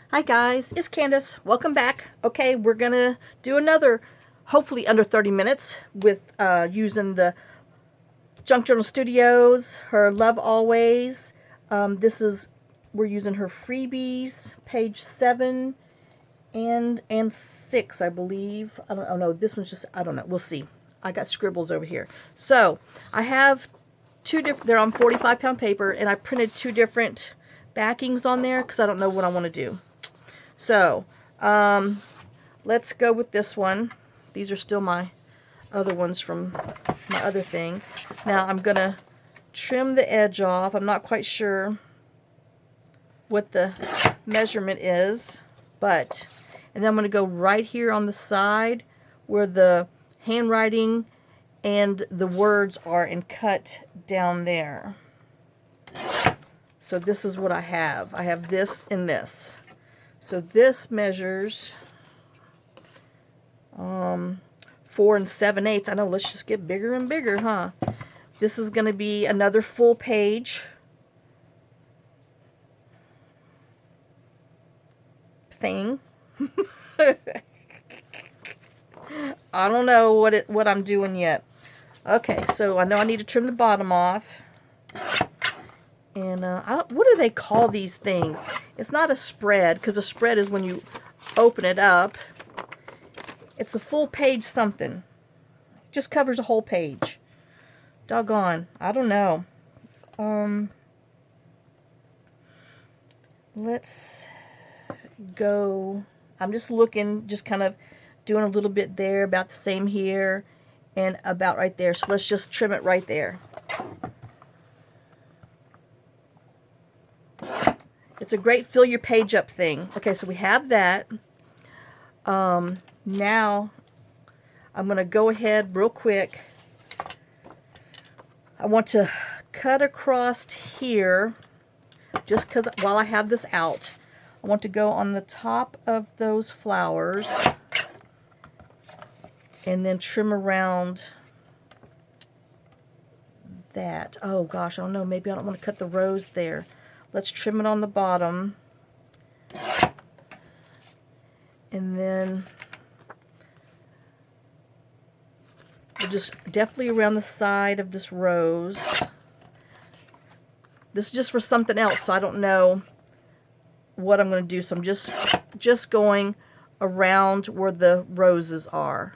Hi guys, it's Candace. Welcome back. Okay, we're gonna do another, hopefully under 30 minutes with using the Junk Journal Studios, her Love Always. We're using her Freebies, page 7 and 6, I believe. I don't know. This one's just, I don't know. We'll see. I got scribbles over here. So I have two different, they're on 45-pound paper, and I printed two different backings on there because I don't know what I want to do. So, let's go with this one. These are still my other ones from my other thing. Now, I'm going to trim the edge off. I'm not quite sure what the measurement is, and then I'm going to go right here on the side where the handwriting and the words are and cut down there. So this is what I have. I have this and this. So this measures 4 7/8. I know, let's just get bigger and bigger, huh? This is going to be another full page thing. I don't know what I'm doing yet. Okay, so I know I need to trim the bottom off. And what do they call these things? It's not a spread, because a spread is when you open it up. It's a full page something. It just covers a whole page. Doggone. I don't know. Let's go. I'm just looking, just kind of doing a little bit there, about the same here, and about right there. So let's just trim it right there. It's a great fill your page up thing. Okay, so we have that. Now, I'm going to go ahead real quick. I want to cut across here, just because while I have this out, I want to go on the top of those flowers and then trim around that. Oh gosh, I don't know, maybe I don't want to cut the rose there. Let's trim it on the bottom. And then we'll just definitely around the side of this rose. This is just for something else, so I don't know what I'm going to do. So I'm just going around where the roses are.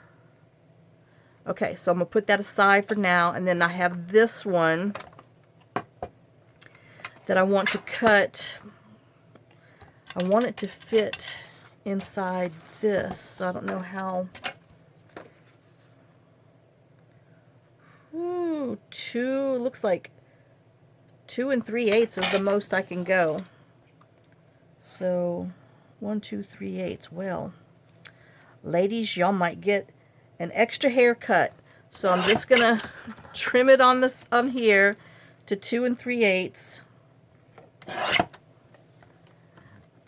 Okay, so I'm going to put that aside for now, and then I have this one that I want to cut. I want it to fit inside this, so I don't know how. Ooh, looks like 2 3/8 is the most I can go. So 1 2 3/8. Well, ladies, y'all might get an extra haircut. So I'm just gonna trim it on here to 2 3/8.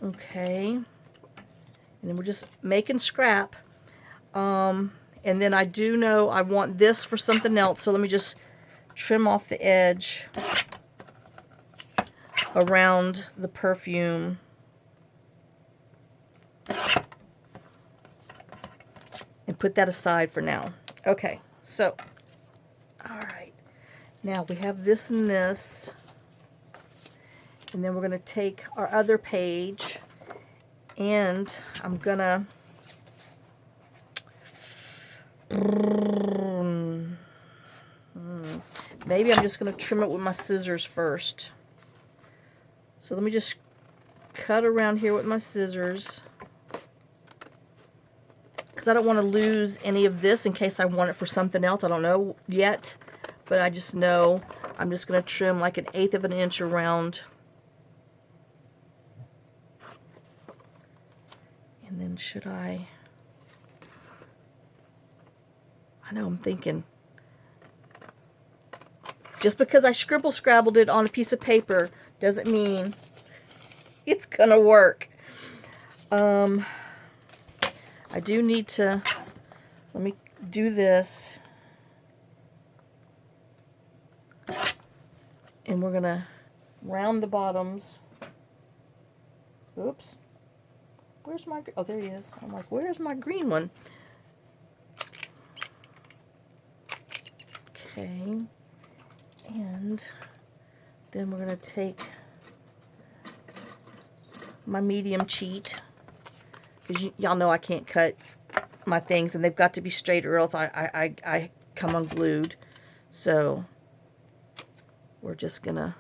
Okay, and then we're just making scrap. And then I do know I want this for something else, so let me just trim off the edge around the perfume. And put that aside for now. Okay, so, alright. Now we have this and this. And then we're going to take our other page, and I'm going to maybe I'm just going to trim it with my scissors first. So let me just cut around here with my scissors, because I don't want to lose any of this in case I want it for something else. I don't know yet, but I just know I'm just going to trim like 1/8 of an inch around. And then should I know, I'm thinking, just because I scrabbled it on a piece of paper doesn't mean it's gonna work. I do need to, let me do this, and we're gonna round the bottoms. Oops. Where's my, oh, there he is. I'm like, where's my green one? Okay. And then we're going to take my medium cheat, because y'all know I can't cut my things, and they've got to be straight or else I come unglued. So we're just going to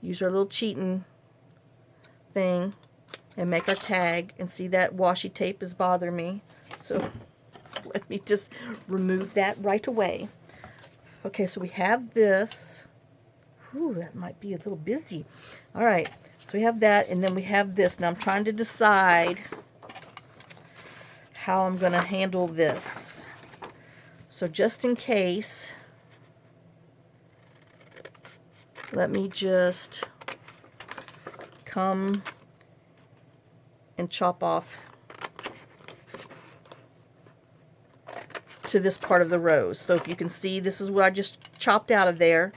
use our little cheating thing and make our tag, and see that washi tape is bothering me. So let me just remove that right away. Okay, so we have this. Whew, that might be a little busy. All right, so we have that, and then we have this. Now I'm trying to decide how I'm going to handle this. So just in case, let me just come and chop off to this part of the rose. So if you can see, this is what I just chopped out of there.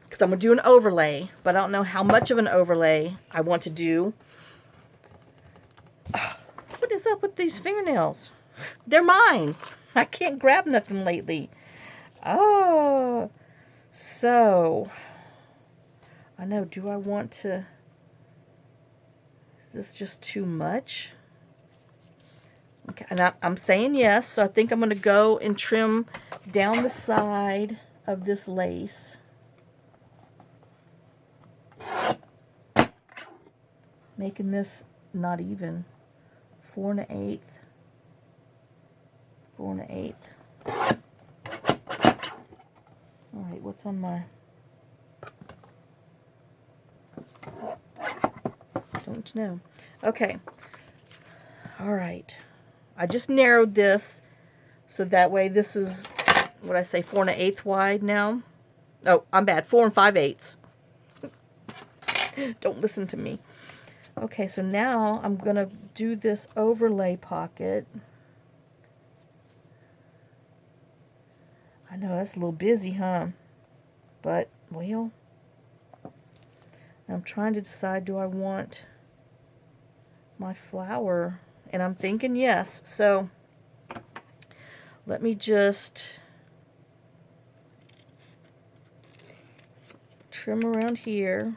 Because I'm going to do an overlay, but I don't know how much of an overlay I want to do. What is up with these fingernails? They're mine. I can't grab nothing lately. Oh, so I know, do I want to, is this just too much? Okay, and I'm saying yes, so I think I'm going to go and trim down the side of this lace. Making this not even. 4 1/8. 4 1/8. Alright, what's on my... Don't know. Okay. Alright. I just narrowed this, so that way this is, what I say, 4 1/8 wide now. Oh, I'm bad. 4 5/8. Don't listen to me. Okay, so now I'm going to do this overlay pocket. I know that's a little busy, huh? But, well, I'm trying to decide, do I want my flower? And I'm thinking yes. So let me just trim around here.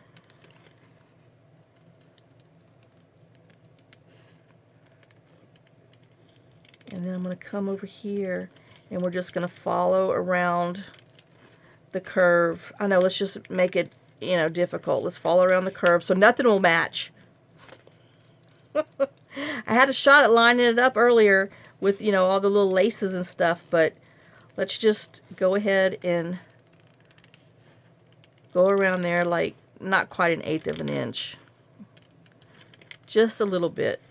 And then I'm going to come over here, and we're just going to follow around the curve. I know, let's just make it, you know, difficult. Let's follow around the curve so nothing will match. I had a shot at lining it up earlier with, you know, all the little laces and stuff, but let's just go ahead and go around there like not quite 1/8 of an inch. Just a little bit.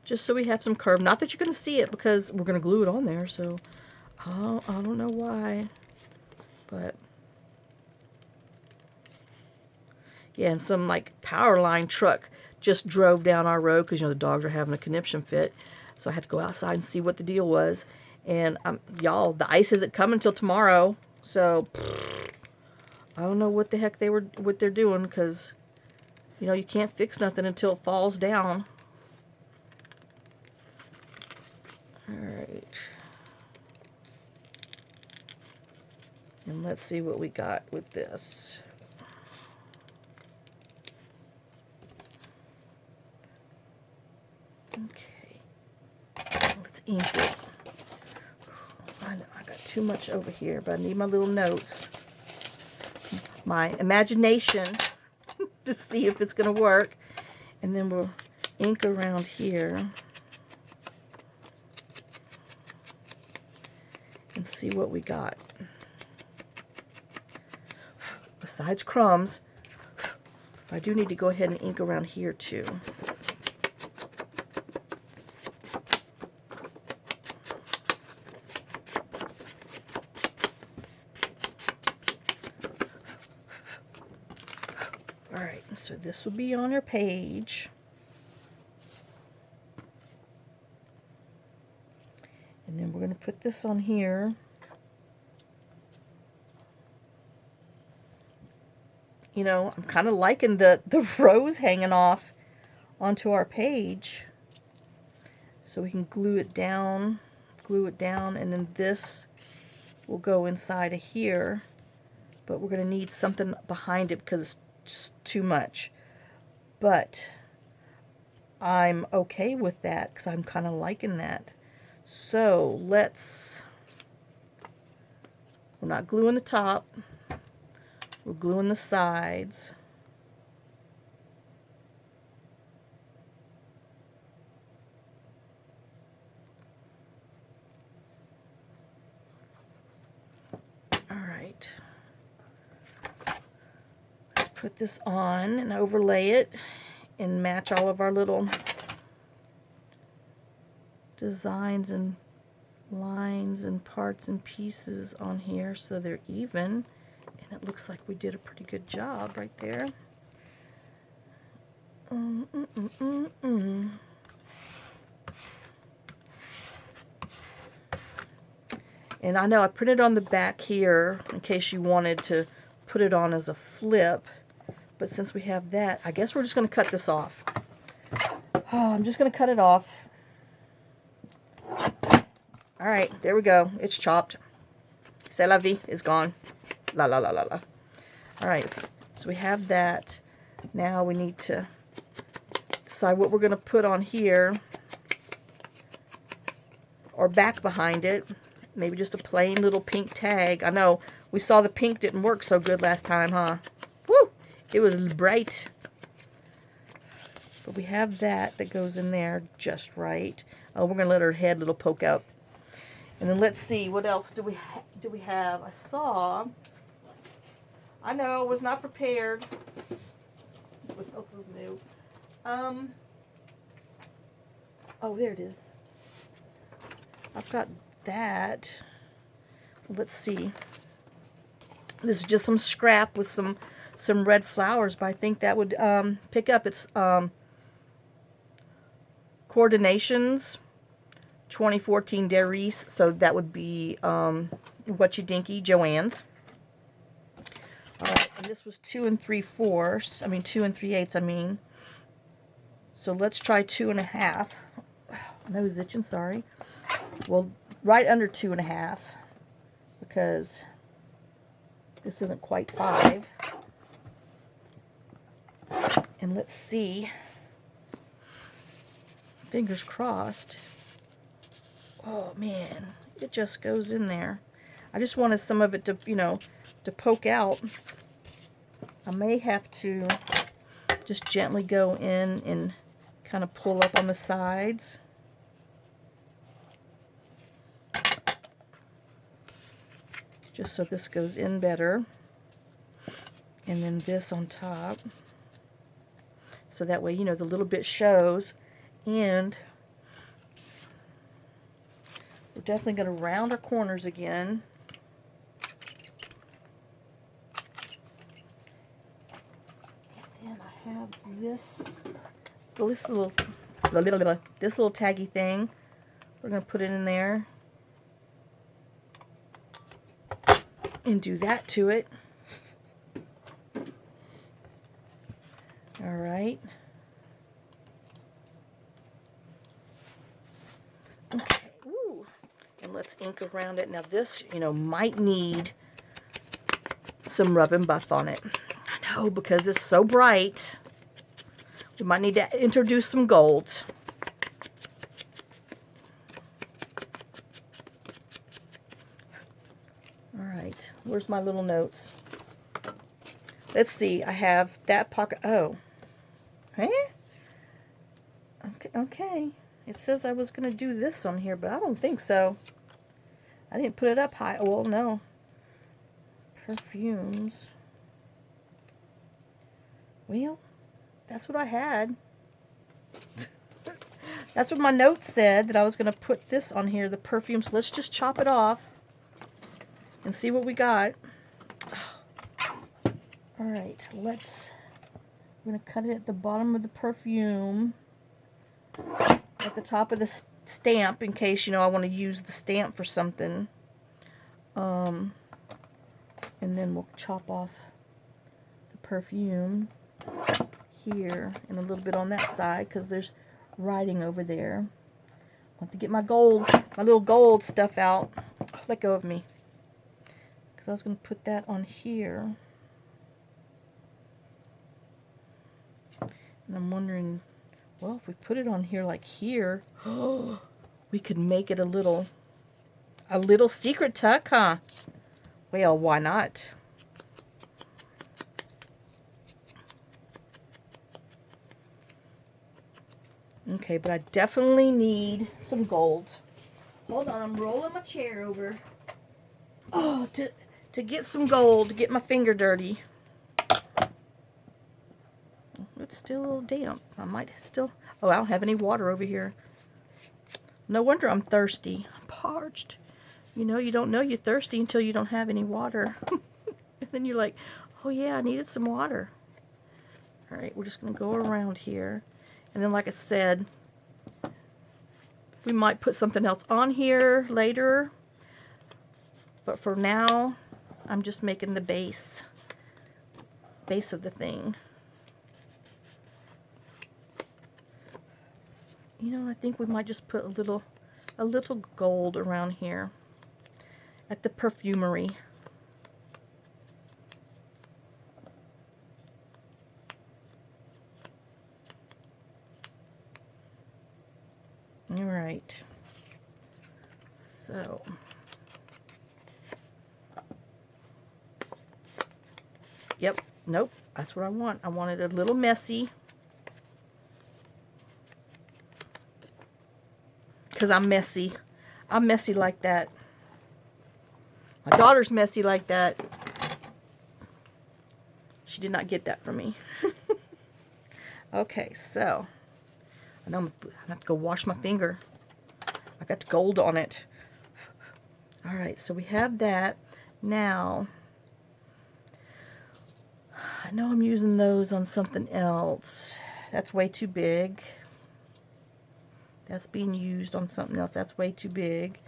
Just so we have some curve. Not that you're going to see it because we're going to glue it on there, so I don't know why. But yeah, and some like power line truck just drove down our road because, you know, the dogs are having a conniption fit. So I had to go outside and see what the deal was. And y'all, the ice isn't coming till tomorrow. So I don't know what the heck what they're doing, because, you know, you can't fix nothing until it falls down. All right. And let's see what we got with this. Okay. Let's ink it. I know I got too much over here, but I need my little notes. My imagination to see if it's going to work. And then we'll ink around here. And see what we got. Besides crumbs, I do need to go ahead and ink around here too. Alright, so this will be on our page. And then we're going to put this on here. you know, I'm kind of liking the rose hanging off onto our page. So we can glue it down, and then this will go inside of here. But we're going to need something behind it because it's just too much. But I'm okay with that because I'm kind of liking that. So let's, we're not gluing the top, we're gluing the sides. All right. Let's put this on and overlay it and match all of our little designs and lines and parts and pieces on here so they're even, and it looks like we did a pretty good job right there. And I know I printed on the back here in case you wanted to put it on as a flip, but since we have that, I guess we're just going to cut this off. Oh, I'm just going to cut it off. Alright, there we go. It's chopped. C'est la vie is gone. La la la la la. Alright, so we have that. Now we need to decide what we're going to put on here or back behind it. Maybe just a plain little pink tag. I know we saw the pink didn't work so good last time, huh? Woo! It was bright. But we have that goes in there just right. Oh, we're going to let her head little poke out. And then let's see, what else do we have? I saw, I know, was not prepared. What else is new? Oh, there it is. I've got that. Let's see. This is just some scrap with some red flowers, but I think that would pick up. It's Coordinations 2014 Darice, so that would be What You Dinky Joanne's. Alright, and this was 2 3/4. I mean 2 3/8. I mean. So let's try 2 1/2. Nose itching, sorry. Well, right under 2 1/2 because this isn't quite 5. And let's see. Fingers crossed. Oh man, it just goes in there. I just wanted some of it to, you know, to poke out. I may have to just gently go in and kind of pull up on the sides. Just so this goes in better. And then this on top. So that way, you know, the little bit shows. And we're definitely going to round our corners again. And then I have this little taggy thing. We're going to put it in there. And do that to it. Alright. Okay. Ooh. And let's ink around it. Now this, you know, might need some rub and buff on it. I know, because it's so bright. We might need to introduce some gold. Alright. Where's my little notes? Let's see. I have that pocket. Oh. Huh? Okay. It says I was going to do this on here, but I don't think so. I didn't put it up high. Well, no. Perfumes. Well, that's what I had. That's what my notes said, that I was going to put this on here, the perfume. So let's just chop it off and see what we got. Alright, I'm going to cut it at the bottom of the perfume. At the top of the stamp, in case, you know, I want to use the stamp for something. And then we'll chop off the perfume here and a little bit on that side because there's writing over there. I have to get my gold, my little gold stuff out. Let go of me. Because I was going to put that on here. And I'm wondering, well, if we put it on here like here, we could make it a little secret tuck, huh? Well, why not? Okay, but I definitely need some gold. Hold on, I'm rolling my chair over. Oh, to get some gold, to get my finger dirty. It's still a little damp. I might still... Oh, I don't have any water over here. No wonder I'm thirsty. I'm parched. You know, you don't know you're thirsty until you don't have any water. And then you're like, oh yeah, I needed some water. Alright, we're just going to go around here. And then, like I said, we might put something else on here later. But for now, I'm just making the base of the thing. You know, I think we might just put a little gold around here at the perfumery. All right. So yep, nope, that's what I want. I want it a little messy. Because I'm messy. I'm messy like that. My daughter's messy like that. She did not get that from me. Okay, so I know I have to go wash my finger. I got gold on it. All right, so we have that. Now, I know I'm using those on something else. That's way too big. That's being used on something else. That's way too big.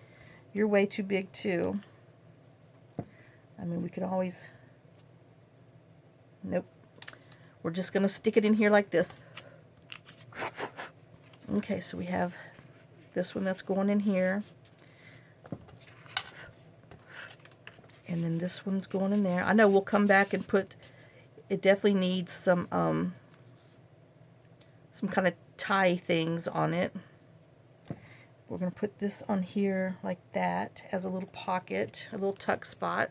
You're way too big too. I mean, we could always... Nope. We're just going to stick it in here like this. Okay, so we have this one that's going in here. And then this one's going in there. I know we'll come back and put... It definitely needs some kind of tie things on it. We're going to put this on here like that as a little pocket, a little tuck spot.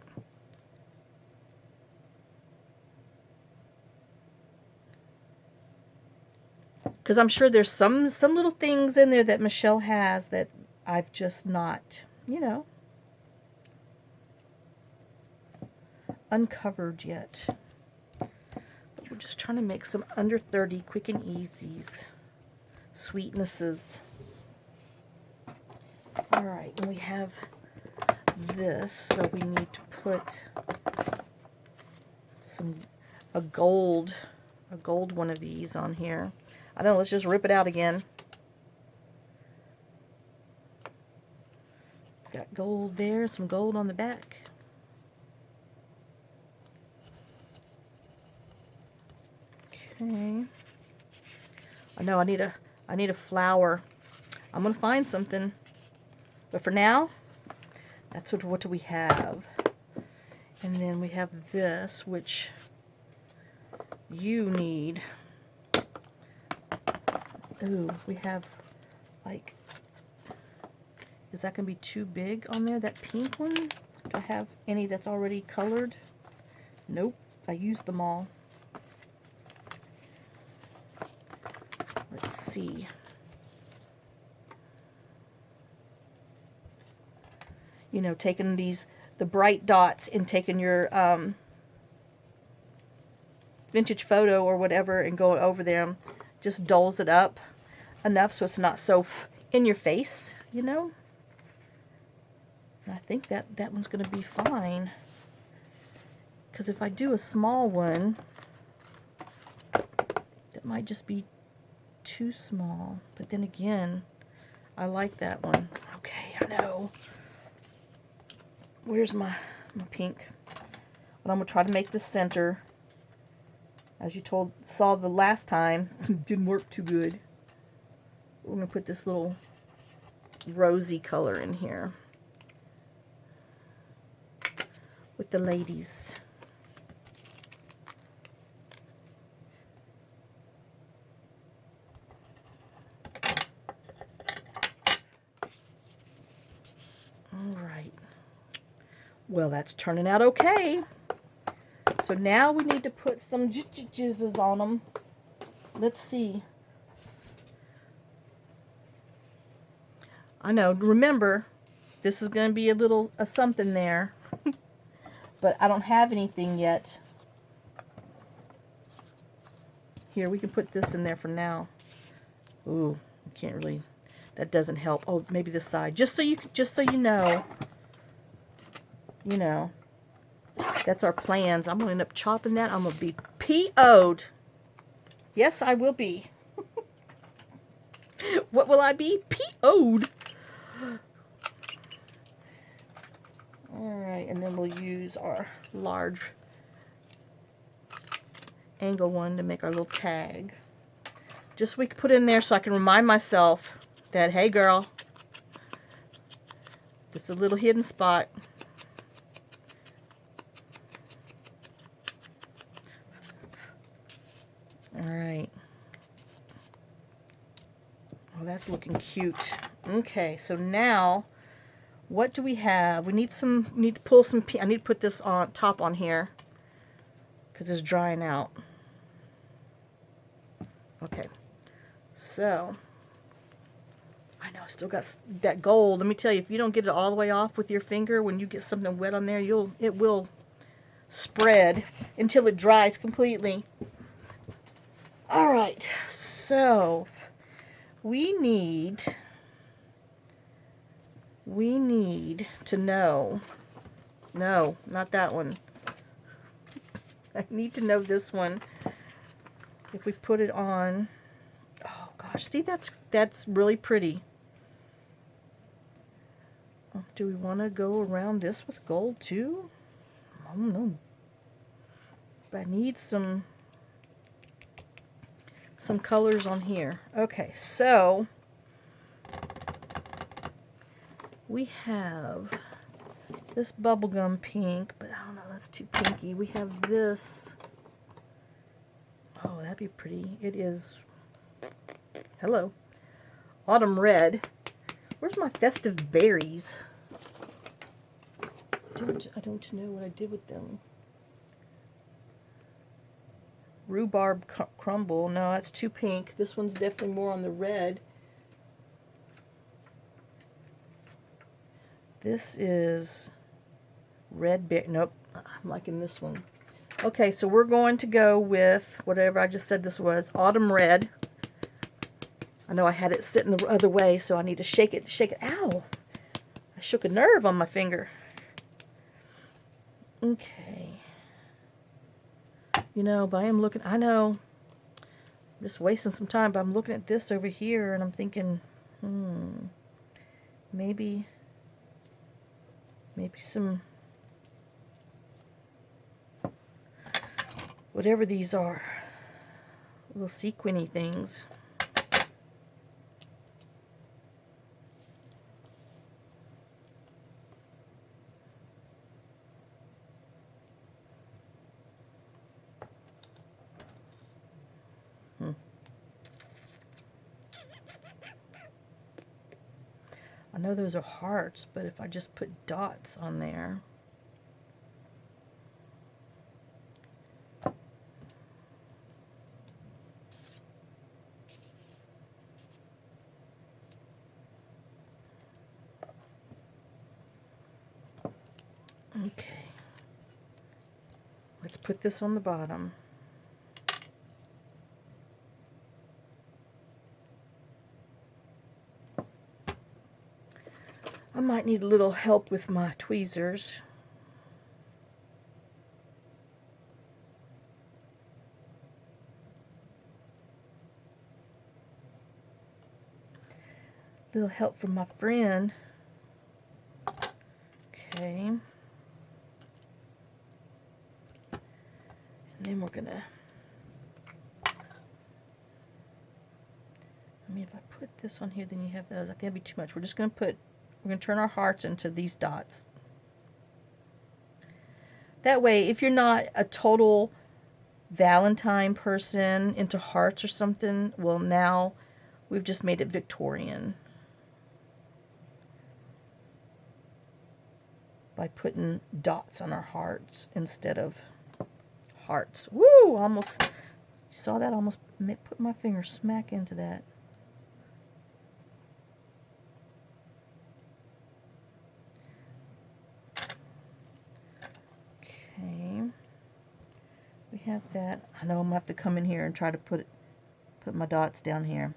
Because I'm sure there's some little things in there that Michelle has that I've just not, you know, uncovered yet. But we're just trying to make some under 30 quick and easies, sweetnesses. Alright, and we have this, so we need to put a gold one of these on here. I don't know, let's just rip it out again. Got gold there, some gold on the back. Okay. I know I need a flower. I'm gonna find something. But for now, that's what do we have. And then we have this, which you need. Ooh, we have like, is that going to be too big on there, that pink one? Do I have any that's already colored? Nope, I used them all. Let's see. You know, taking the bright dots and taking your vintage photo or whatever and going over them, just dulls it up enough so it's not so in your face, you know. And I think that one's going to be fine. Because if I do a small one, that might just be too small. But then again, I like that one. Okay, I know. Where's my pink? But I'm going to try to make the center As you saw the last time, didn't work too good. We're going to put this little rosy color in here with the ladies. All right. Well, that's turning out okay. So now we need to put some jizzes on them. Let's see. I know, remember, this is going to be a little something there. But I don't have anything yet. Here, we can put this in there for now. Ooh, I can't really, that doesn't help. Oh, maybe this side. Just so you know. You know. That's our plans. I'm going to end up chopping that. I'm going to be PO'd. Yes, I will be. What will I be? PO'd. Alright, and then we'll use our large angle one to make our little tag. Just so we can put in there so I can remind myself that, hey girl, this is a little hidden spot. Alright. Oh, that's looking cute. Okay, so now, what do we have? We need to pull some, I need to put this on top on here because it's drying out. Okay, so, I know I still got that gold. Let me tell you, if you don't get it all the way off with your finger, when you get something wet on there, it will spread until it dries completely. Alright, so we need to know, no, not that one. I need to know this one. If we put it on, oh gosh, see, that's really pretty. Oh, do we want to go around this with gold too? I don't know. But I need some colors on here. Okay, so we have this bubblegum pink, but I don't know, that's too pinky. We have this. Oh, that'd be pretty. It is, hello, autumn red. Where's my festive berries? I don't know what I did with them. Rhubarb crumble. No, that's too pink. This one's definitely more on the red. This is red berry. Nope, I'm liking this one. Okay, so we're going to go with whatever I just said this was. Autumn red. I know I had it sitting the other way, so I need to shake it. Ow! I shook a nerve on my finger. Okay. You know, but I am looking, I know, I'm just wasting some time, but I'm looking at this over here, and I'm thinking, maybe some, whatever these are, little sequiny things. I know those are hearts, but if I just put dots on there. Okay. Let's put this on the bottom. I might need a little help with my tweezers. Little help from my friend. Okay. And then we're gonna mean, if I put this on here, then you have those. I think that'd be too much. We're going to turn our hearts into these dots. That way, if you're not a total Valentine person into hearts or something, well, now we've just made it Victorian by putting dots on our hearts instead of hearts. Woo! Almost, you saw that? Almost put my finger smack into that. Okay. We have that. I know I'm going to have to come in here and try to put my dots down here.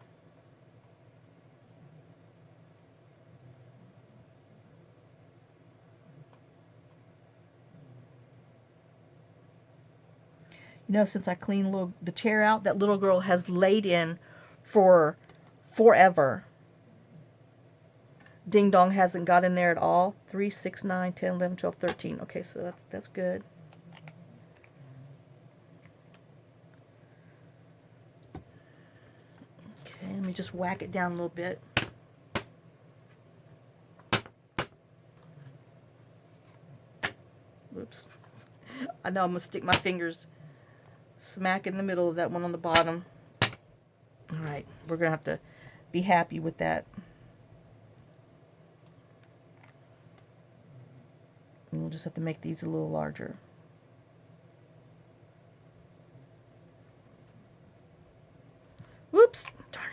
You know, since I cleaned the chair out, that little girl has laid in for forever. Ding Dong hasn't got in there at all. 3, 6, 9, 10, 11, 12, 13. Okay, so that's good. Okay, let me just whack it down a little bit. Whoops. I know I'm going to stick my fingers smack in the middle of that one on the bottom. Alright, we're going to have to be happy with that. And we'll just have to make these a little larger. Whoops! Darn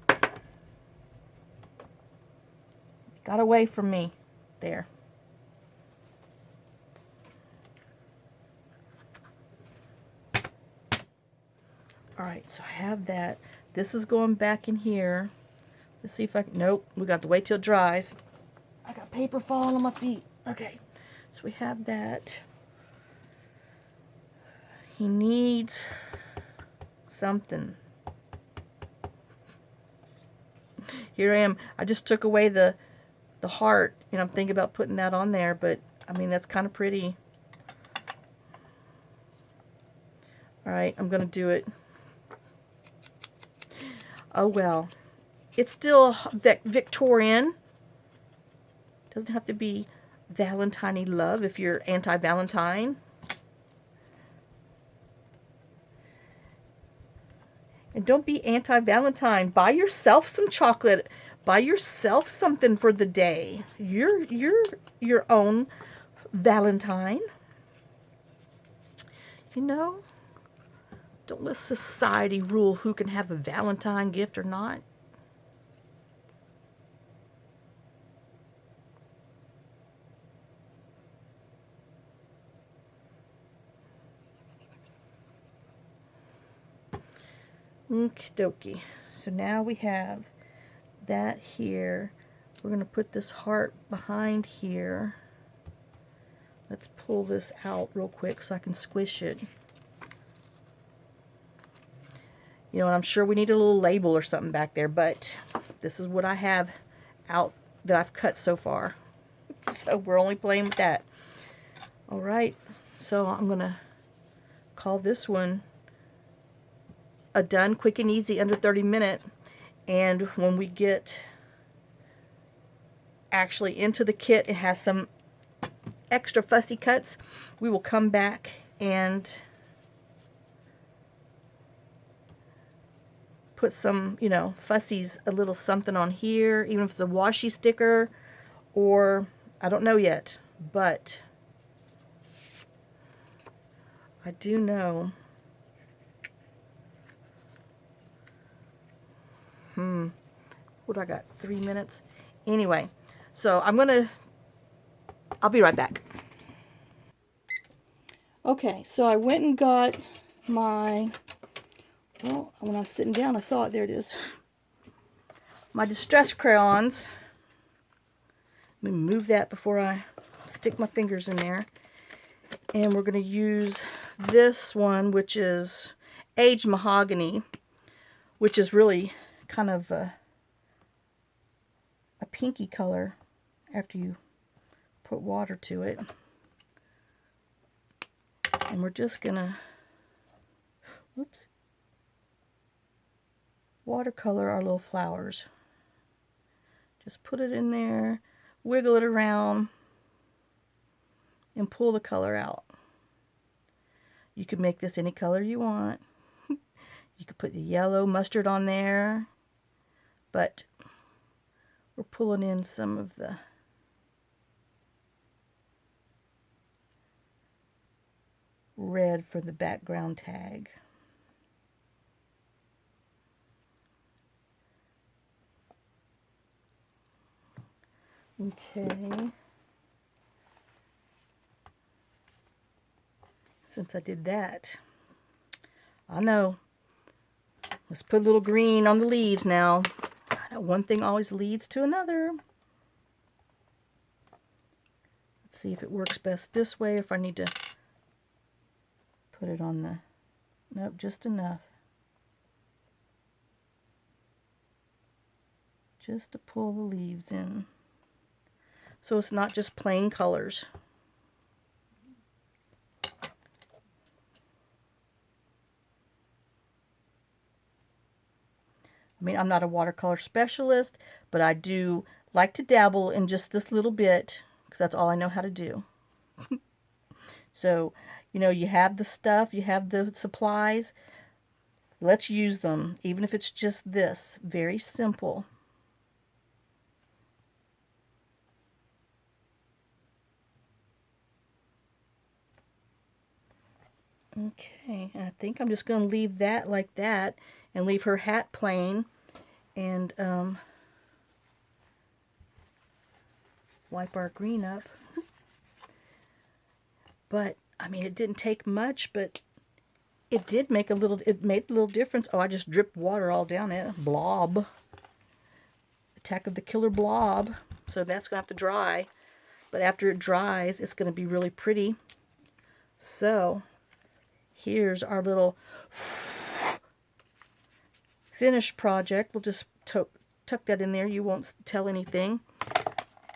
it. Got away from me. There. Alright, so I have that. This is going back in here. Let's see if I can... Nope, we got to wait till it dries. I got paper falling on my feet. Okay, so we have that. He needs something. Here I am. I just took away the heart, and I'm thinking about putting that on there, but I mean, that's kind of pretty. Alright, I'm going to do it. Oh well. It's still Victorian. Doesn't have to be Valentine-y love if you're anti-Valentine. And don't be anti-Valentine. Buy yourself some chocolate. Buy yourself something for the day. You're your own Valentine. You know? Don't let society rule who can have a Valentine gift or not. Okie dokie. So now we have that here. We're going to put this heart behind here. Let's pull this out real quick so I can squish it. You know, and I'm sure we need a little label or something back there, but this is what I have out that I've cut so far. So we're only playing with that. Alright, so I'm going to call this one a done, quick and easy, under 30 minutes. And when we get actually into the kit, it has some extra fussy cuts. We will come back and put some, you know, fussies, a little something on here, even if it's a washi sticker, or I don't know yet, but I do know. What do I got? 3 minutes? Anyway, so I'll be right back. Okay, so I went and got my, well, when I was sitting down, I saw it. There it is. My distress crayons. Let me move that before I stick my fingers in there. And we're going to use this one, which is aged mahogany, which is really kind of a pinky color after you put water to it. And we're just gonna, whoops, watercolor our little flowers. Just put it in there, wiggle it around, and pull the color out. You can make this any color you want. You could put the yellow mustard on there, but we're pulling in some of the red for the background tag. Okay. Since I did that, I know. Let's put a little green on the leaves now. I know one thing always leads to another. Let's see if it works best this way, if I need to put it on the... Nope, just enough. Just to pull the leaves in. So it's not just plain colors. I mean, I'm not a watercolor specialist, but I do like to dabble in just this little bit, because that's all I know how to do. So, you know, you have the stuff, you have the supplies. Let's use them, even if it's just this. Very simple. Okay, I think I'm just going to leave that like that and leave her hat plain, and wipe our green up. But I mean, it didn't take much, but it did make a little, it made a little difference. Oh, I just dripped water all down it. Blob. Attack of the Killer Blob. So that's going to have to dry. But after it dries, it's going to be really pretty. So here's our little finished project. We'll just tuck that in there. You won't tell anything.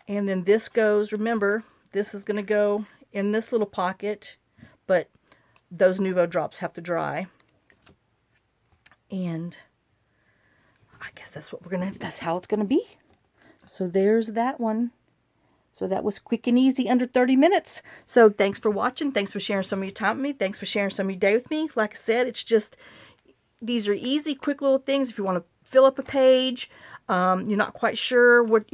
And then this goes, remember, this is going to go in this little pocket, but those Nuvo drops have to dry. And I guess that's what that's how it's gonna be. So there's that one. So that was quick and easy, under 30 minutes. So thanks for watching. Thanks for sharing some of your time with me. Thanks for sharing some of your day with me. Like I said, it's just, these are easy, quick little things. If you want to fill up a page, you're not quite sure what,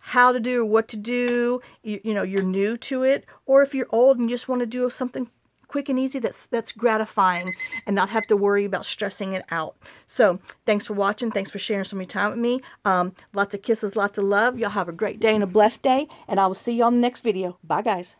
how to do or what to do, you're new to it, or if you're old and you just want to do something quick and easy that's gratifying and not have to worry about stressing it out. So thanks for watching. Thanks for sharing some of your time with me. Lots of kisses, lots of love. Y'all have a great day and a blessed day, and I will see you on the next video. Bye, guys.